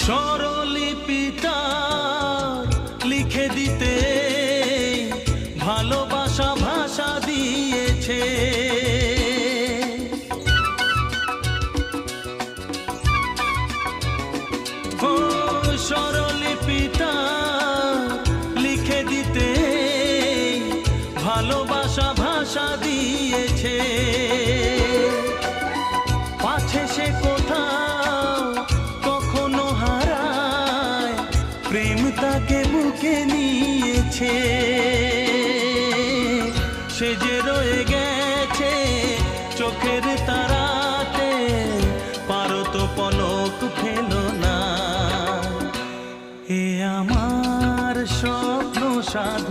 স্বরলিপিটা লিখে দিতে ভালোবাসা ভাষা দিয়েছে। ও স্বরলিপিটা লিখে দিতে ভালোবাসা ভাষা দিয়েছে। পাছে সে কোথাও কখনো হারায়, প্রেম তাকে বুকে নিয়েছে। সে যে রয়ে গেছে চোখের তারাতে, পারো তো পলক ফেলো না। এ আমার স্বপ্ন সাধ